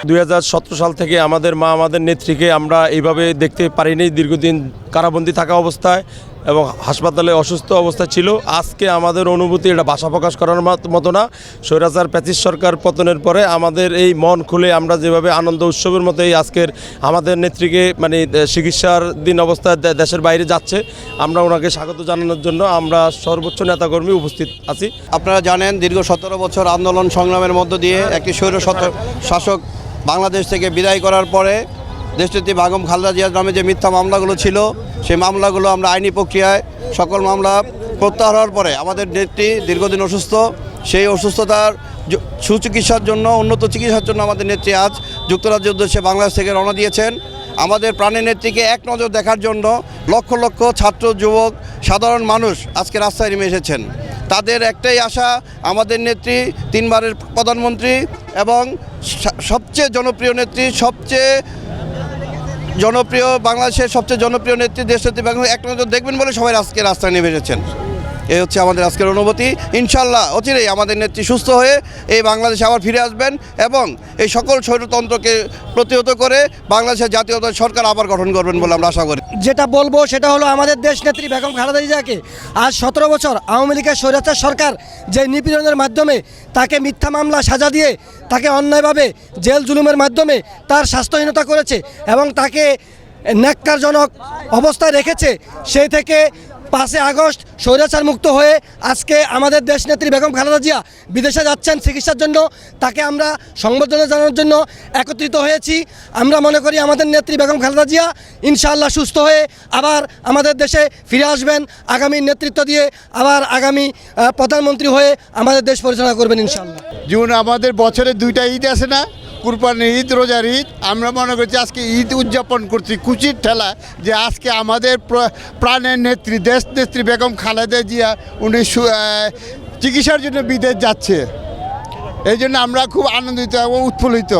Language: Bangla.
2017 সাল থেকে আমাদের মা আমাদের নেত্রীকে আমরা এইভাবে দেখতে পারিনি, দীর্ঘদিন কারাবন্দী থাকা অবস্থায় এবং হাসপাতালে অসুস্থ অবস্থা ছিল। আজকে আমাদের অনুভূতি এটা ভাষা প্রকাশ করার মতো না। স্বৈরাচার প্যাচিস সরকার পতনের পরে আমাদের এই মন খুলে আমরা যেভাবে আনন্দ উৎসবের মতো এই আজকের আমাদের নেত্রীকে চিকিৎসার দিন অবস্থায় দেশের বাইরে যাচ্ছে, আমরা ওনাকে স্বাগত জানানোর জন্য আমরা সর্বোচ্চ নেতাকর্মী উপস্থিত আছি। আপনারা জানেন দীর্ঘ 17 বছর আন্দোলন সংগ্রামের মধ্য দিয়ে একটি স্বৈর শাসক বাংলাদেশ থেকে বিদায় করার পরে দেশনেত্রী বেগম খালেদা জিয়ার নামে যে মিথ্যা মামলাগুলো ছিল সেই মামলাগুলো আমরা আইনি প্রক্রিয়ায় সকল মামলা প্রত্যাহার হওয়ার পরে আমাদের নেত্রী দীর্ঘদিন অসুস্থ, সেই অসুস্থতার সুচিকিৎসার জন্য উন্নত চিকিৎসার জন্য আমাদের নেত্রী আজ যুক্তরাজ্যের উদ্দেশ্যে বাংলাদেশ থেকে রওনা দিয়েছেন। আমাদের প্রাণের নেত্রীকে এক নজর দেখার জন্য লক্ষ লক্ষ ছাত্র যুবক সাধারণ মানুষ আজকে রাস্তায় নেমে এসেছেন। তাদের একটাই আশা, আমাদের নেত্রী 3 বারের প্রধানমন্ত্রী এবং সবচেয়ে জনপ্রিয় নেত্রী, বাংলাদেশের সবচেয়ে জনপ্রিয় নেত্রী দেশনেত্রী বেগম এক নজর দেখবেন বলে সবাই আজকে রাস্তায় নেমে এসেছেন। এই হচ্ছে আমাদের আজকের অনুভূতি। ইনশাল্লাহ অচিরেই আমাদের নেত্রী সুস্থ হয়ে এই বাংলাদেশে আবার ফিরে আসবেন এবং এই সকল স্বৈরতন্ত্রকে প্রতিহত করে বাংলাদেশের জাতীয়তাবাদী সরকার আবার গঠন করবেন বলে আমরা আশা করি। যেটা বলবো সেটা হলো আমাদের দেশ নেত্রী বেগম খালেদা জিয়াকে আজ 17 বছর আওয়ামী লীগের স্বৈরাচার সরকার যে নিপীড়নের মাধ্যমে তাকে মিথ্যা মামলা সাজা দিয়ে তাকে অন্যায়ভাবে জেল জুলুমের মাধ্যমে তার স্বাস্থ্যহীনতা করেছে এবং তাকে ন্যাক্কারজনক অবস্থায় রেখেছে, সেই থেকে 5 আগস্ট স্বৈরাচার মুক্ত হয়ে আজকে আমাদের দেশনেত্রী বেগম খালেদা জিয়া বিদেশে যাচ্ছেন চিকিৎসার জন্য। তাকে আমরা সংবর্ধনা জানানোর জন্য একত্রিত হয়েছি। আমরা মনে করি আমাদের নেত্রী বেগম খালেদা জিয়া ইনশাআল্লাহ সুস্থ হয়ে আবার আমাদের দেশে ফিরে আসবেন, আগামী নেতৃত্ব দিয়ে আবার আগামী প্রধানমন্ত্রী হয়ে আমাদের দেশ পরিচালনা করবেন ইনশাআল্লাহ। যেমন আমাদের বছরে 2টা ঈদ আছে না, কুরবানির ঈদ, রোজার ঈদ, আমরা মনে করছি আজকে ঈদ উদযাপন করছি খুশির ঠেলা যে আজকে আমাদের প্রাণের নেত্রী দেশনেত্রী বেগম খালেদা জিয়া উনি চিকিৎসার জন্য বিদেশ যাচ্ছে। এই জন্য আমরা খুব আনন্দিত এবং উৎফুল্লিত।